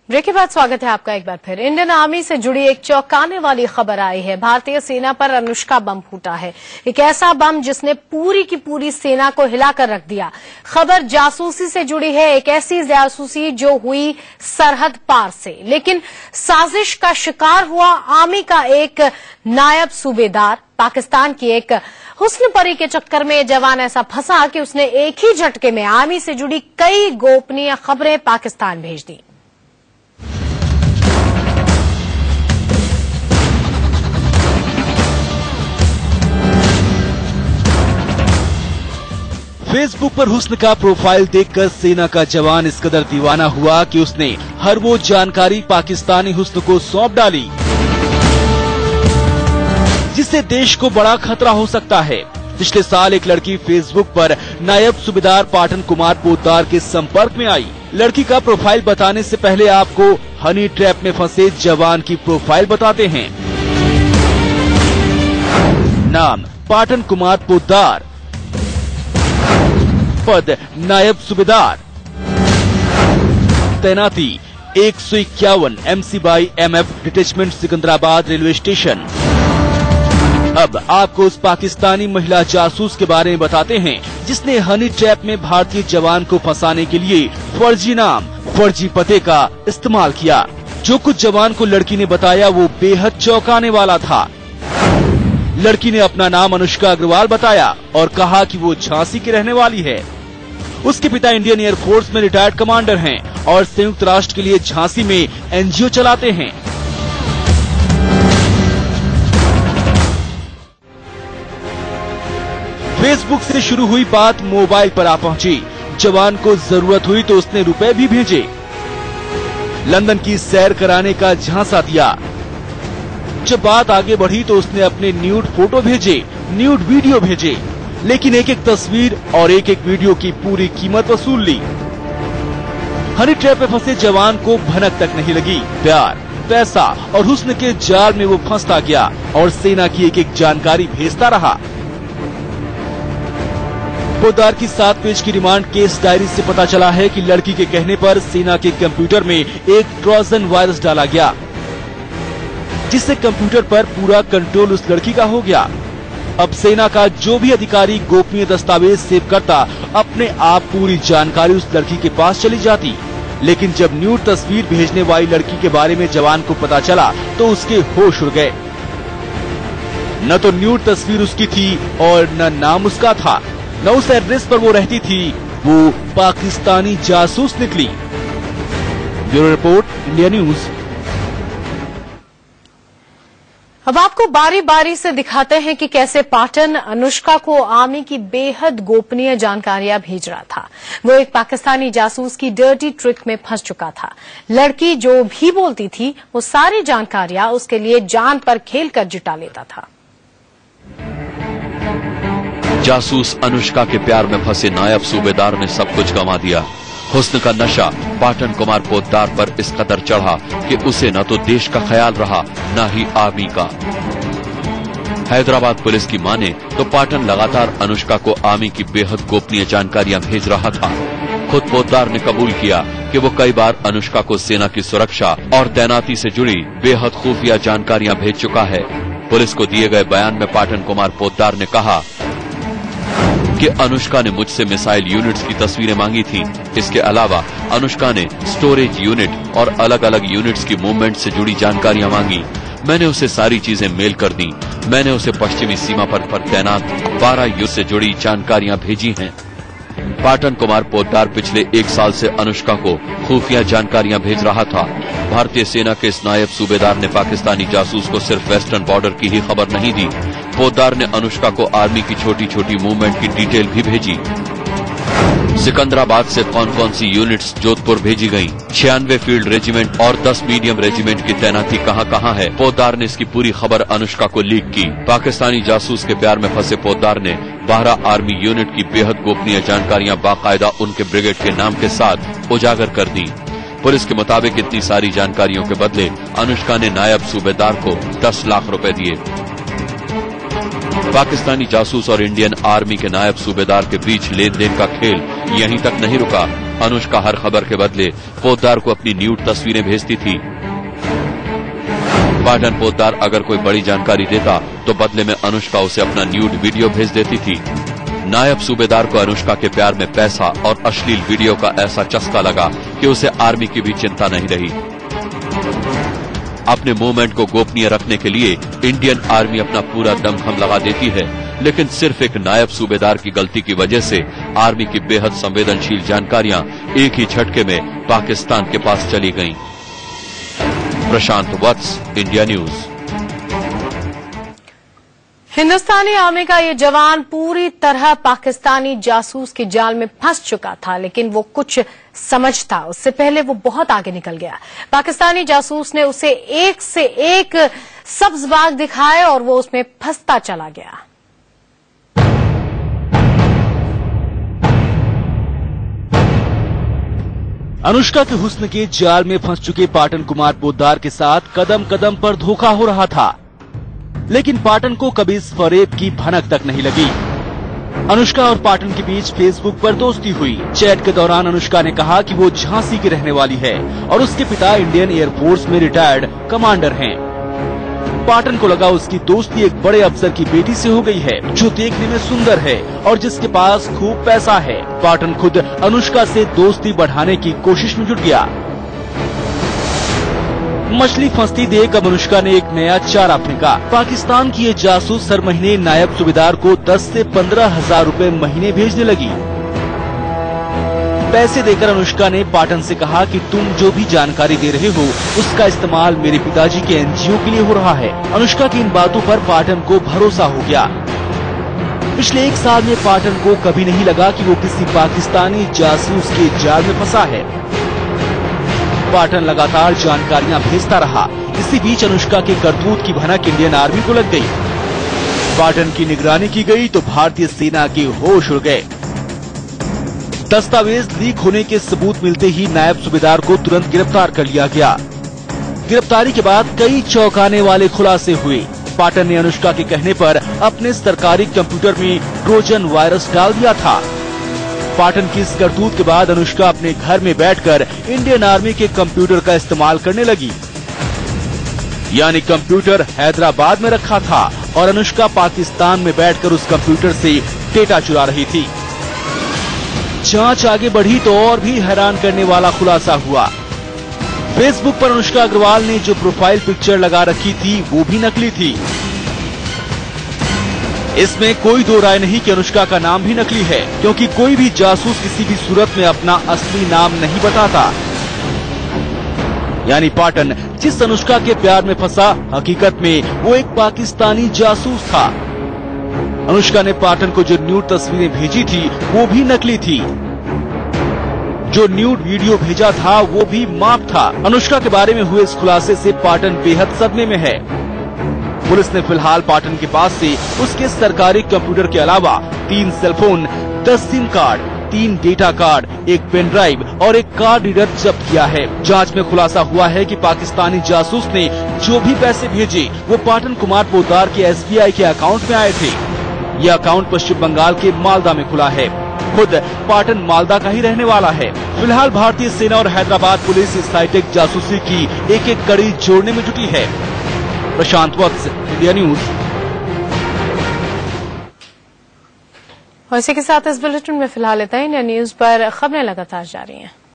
Break के बाद स्वागत है आपका एक बार फिर। इंडियन आर्मी से जुड़ी एक चौंकाने वाली खबर आई है। भारतीय सेना पर अनुष्का बम फूटा है, एक ऐसा बम जिसने पूरी की पूरी सेना को हिलाकर रख दिया। खबर जासूसी से जुड़ी है, एक ऐसी जासूसी जो हुई सरहद पार से, लेकिन साजिश का शिकार हुआ आर्मी का एक नायब सूबेदार। पाकिस्तान की एक हुस्न परी के चक्कर में जवान ऐसा फंसा कि उसने एक ही झटके में आर्मी से जुड़ी कई गोपनीय खबरें पाकिस्तान भेज दी। फेसबुक पर हुस्न का प्रोफाइल देखकर सेना का जवान इस कदर दीवाना हुआ कि उसने हर वो जानकारी पाकिस्तानी हुस्न को सौंप डाली जिससे देश को बड़ा खतरा हो सकता है। पिछले साल एक लड़की फेसबुक पर नायब सूबेदार पाटन कुमार पोद्दार के संपर्क में आई। लड़की का प्रोफाइल बताने से पहले आपको हनी ट्रैप में फंसे जवान की प्रोफाइल बताते हैं। नाम पाटन कुमार पोद्दार, पद नायब सूबेदार, तैनाती 151 MC/MF detachment Secunderabad railway station. अब आपको उस पाकिस्तानी महिला जासूस के बारे में बताते हैं जिसने हनी ट्रैप में भारतीय जवान को फंसाने के लिए फर्जी नाम, फर्जी पते का इस्तेमाल किया। जो कुछ जवान को लड़की ने बताया वो बेहद चौंकाने वाला था। लड़की ने अपना नाम अनुष्का अग्रवाल बताया और कहा कि वो झांसी की रहने वाली है। उसके पिता इंडियन एयरफोर्स में रिटायर्ड कमांडर हैं और संयुक्त राष्ट्र के लिए झांसी में NGO चलाते हैं। फेसबुक से शुरू हुई बात मोबाइल पर आ पहुंची। जवान को जरूरत हुई तो उसने रुपए भी भेजे। लंदन की सैर कराने का झांसा दिया। जब बात आगे बढ़ी तो उसने अपने न्यूड फोटो भेजे, न्यूड वीडियो भेजे, लेकिन एक एक तस्वीर और एक एक वीडियो की पूरी कीमत वसूल ली। हनी ट्रैप में फंसे जवान को भनक तक नहीं लगी। प्यार, पैसा और हुस्न के जाल में वो फंसता गया और सेना की एक एक जानकारी भेजता रहा। पोद्दार की 7 पेज की रिमांड केस डायरी से पता चला है कि लड़की के कहने पर सेना के कंप्यूटर में एक ट्रोजन वायरस डाला गया जिससे कंप्यूटर पर पूरा कंट्रोल उस लड़की का हो गया। अब सेना का जो भी अधिकारी गोपनीय दस्तावेज सेव करता अपने आप पूरी जानकारी उस लड़की के पास चली जाती। लेकिन जब न्यूड तस्वीर भेजने वाली लड़की के बारे में जवान को पता चला तो उसके होश उड़ गए। न तो न्यूड तस्वीर उसकी थी और न नाम उसका था, न उस एड्रेस पर वो रहती थी। वो पाकिस्तानी जासूस निकली। Bureau report, India news. अब आपको बारी बारी से दिखाते हैं कि कैसे पाटन अनुष्का को आर्मी की बेहद गोपनीय जानकारियां भेज रहा था। वो एक पाकिस्तानी जासूस की डर्टी ट्रिक में फंस चुका था। लड़की जो भी बोलती थी वो सारी जानकारियां उसके लिए जान पर खेलकर जुटा लेता था। जासूस अनुष्का के प्यार में फंसे नायब सूबेदार ने सब कुछ गंवा दिया। हुस्न का नशा पाटन कुमार पोद्दार पर इस कदर चढ़ा कि उसे न तो देश का ख्याल रहा न ही आर्मी का। हैदराबाद पुलिस की माने तो पाटन लगातार अनुष्का को आर्मी की बेहद गोपनीय जानकारियां भेज रहा था। खुद पोद्दार ने कबूल किया कि वो कई बार अनुष्का को सेना की सुरक्षा और तैनाती से जुड़ी बेहद खुफिया जानकारियां भेज चुका है। पुलिस को दिए गए बयान में पाटन कुमार पोद्दार ने कहा कि अनुष्का ने मुझसे मिसाइल यूनिट्स की तस्वीरें मांगी थी। इसके अलावा अनुष्का ने स्टोरेज यूनिट और अलग अलग यूनिट्स की मूवमेंट से जुड़ी जानकारियां मांगी। मैंने उसे सारी चीजें मेल कर दी। मैंने उसे पश्चिमी सीमा पर तैनात 12 युद्ध से जुड़ी जानकारियां भेजी हैं। पाटन कुमार पोद्दार पिछले 1 साल से अनुष्का को खुफिया जानकारियां भेज रहा था। भारतीय सेना के इस नायब सूबेदार ने पाकिस्तानी जासूस को सिर्फ वेस्टर्न बॉर्डर की ही खबर नहीं दी। पोद्दार ने अनुष्का को आर्मी की छोटी छोटी मूवमेंट की डिटेल भी भेजी। सिकंदराबाद से कौन कौन सी यूनिट्स जोधपुर भेजी गईं, 96 फील्ड रेजिमेंट और 10 मीडियम रेजिमेंट की तैनाती कहां है। पोद्दार ने इसकी पूरी खबर अनुष्का को लीक की। पाकिस्तानी जासूस के प्यार में फंसे पोद्दार ने 12 आर्मी यूनिट की बेहद गोपनीय जानकारियां बाकायदा उनके ब्रिगेड के नाम के साथ उजागर कर दी। पुलिस के मुताबिक इतनी सारी जानकारियों के बदले अनुष्का ने नायब सूबेदार को 10 लाख रुपए दिए। पाकिस्तानी जासूस और इंडियन आर्मी के नायब सूबेदार के बीच लेन देन का खेल यहीं तक नहीं रुका। अनुष्का हर खबर के बदले पोद्दार को अपनी न्यूड तस्वीरें भेजती थी। पाटन पोद्दार अगर कोई बड़ी जानकारी देता तो बदले में अनुष्का उसे अपना न्यूड वीडियो भेज देती थी। नायब सूबेदार को अनुष्का के प्यार में पैसा और अश्लील वीडियो का ऐसा चस्का लगा कि उसे आर्मी की भी चिंता नहीं रही। अपने मूवमेंट को गोपनीय रखने के लिए इंडियन आर्मी अपना पूरा दमखम लगा देती है, लेकिन सिर्फ एक नायब सूबेदार की गलती की वजह से आर्मी की बेहद संवेदनशील जानकारियां एक ही झटके में पाकिस्तान के पास चली गईं। प्रशांत वत्स, इंडिया न्यूज। हिंदुस्तानी आर्मी का ये जवान पूरी तरह पाकिस्तानी जासूस के जाल में फंस चुका था, लेकिन वो कुछ समझता उससे पहले वो बहुत आगे निकल गया। पाकिस्तानी जासूस ने उसे एक से एक सब्ज बाग दिखाए और वो उसमें फंसता चला गया। अनुष्का के हुस्न के जाल में फंस चुके पाटन कुमार पोद्दार के साथ कदम कदम पर धोखा हो रहा था, लेकिन पाटन को कभी इस फरेब की भनक तक नहीं लगी। अनुष्का और पाटन के बीच फेसबुक पर दोस्ती हुई। चैट के दौरान अनुष्का ने कहा कि वो झांसी की रहने वाली है और उसके पिता इंडियन एयरफोर्स में रिटायर्ड कमांडर हैं। पाटन को लगा उसकी दोस्ती एक बड़े अफसर की बेटी से हो गई है, जो देखने में सुंदर है और जिसके पास खूब पैसा है। पाटन खुद अनुष्का से दोस्ती बढ़ाने की कोशिश में जुट गया। मछली फंसती देख अब अनुष्का ने एक नया चारा फेंका। पाकिस्तान की ये जासूस हर महीने नायब सूबेदार को 10 से 15,000 रुपए महीने भेजने लगी। पैसे देकर अनुष्का ने पाटन से कहा कि तुम जो भी जानकारी दे रहे हो उसका इस्तेमाल मेरे पिताजी के एनजीओ के लिए हो रहा है। अनुष्का की इन बातों पर पाटन को भरोसा हो गया। पिछले 1 साल में पाटन को कभी नहीं लगा कि वो किसी पाकिस्तानी जासूस के जाल में फंसा है। पाटन लगातार जानकारियां भेजता रहा। इसी बीच अनुष्का के करतूत की भनक इंडियन आर्मी को लग गई। पाटन की निगरानी की गई तो भारतीय सेना के होश उड़ गए। दस्तावेज लीक होने के सबूत मिलते ही नायब सूबेदार को तुरंत गिरफ्तार कर लिया गया। गिरफ्तारी के बाद कई चौंकाने वाले खुलासे हुए। पाटन ने अनुष्का के कहने पर अपने सरकारी कंप्यूटर में ट्रोजन वायरस डाल दिया था। पाटन की इस करतूत के बाद अनुष्का अपने घर में बैठकर इंडियन आर्मी के कंप्यूटर का इस्तेमाल करने लगी। यानी कंप्यूटर हैदराबाद में रखा था और अनुष्का पाकिस्तान में बैठकर उस कंप्यूटर से डेटा चुरा रही थी। जांच आगे बढ़ी तो और भी हैरान करने वाला खुलासा हुआ। फेसबुक पर अनुष्का अग्रवाल ने जो प्रोफाइल पिक्चर लगा रखी थी वो भी नकली थी। इसमें कोई दो राय नहीं कि अनुष्का का नाम भी नकली है, क्योंकि कोई भी जासूस किसी भी सूरत में अपना असली नाम नहीं बताता। यानी पाटन जिस अनुष्का के प्यार में फंसा, हकीकत में वो एक पाकिस्तानी जासूस था। अनुष्का ने पाटन को जो न्यूड तस्वीरें भेजी थी वो भी नकली थी। जो न्यूड वीडियो भेजा था वो भी माप था। अनुष्का के बारे में हुए इस खुलासे से पाटन बेहद सदमे में है। पुलिस ने फिलहाल पाटन के पास से उसके सरकारी कंप्यूटर के अलावा 3 cellphone, 10 sim card, 3 data card, 1 pen drive और 1 कार्ड रीडर जब्त किया है। जांच में खुलासा हुआ है कि पाकिस्तानी जासूस ने जो भी पैसे भेजे वो पाटन कुमार पोद्दार के SBI के अकाउंट में आए थे। यह अकाउंट पश्चिम बंगाल के मालदा में खुला है। खुद पाटन मालदा का ही रहने वाला है। फिलहाल भारतीय सेना और हैदराबाद पुलिस इस हाईटेक जासूसी की एक कड़ी जोड़ने में जुटी है। प्रशांत वत्स, इंडिया न्यूज। और इसी के साथ इस बुलेटिन में फिलहाल इतना ही। इंडिया न्यूज पर खबरें लगातार जारी हैं।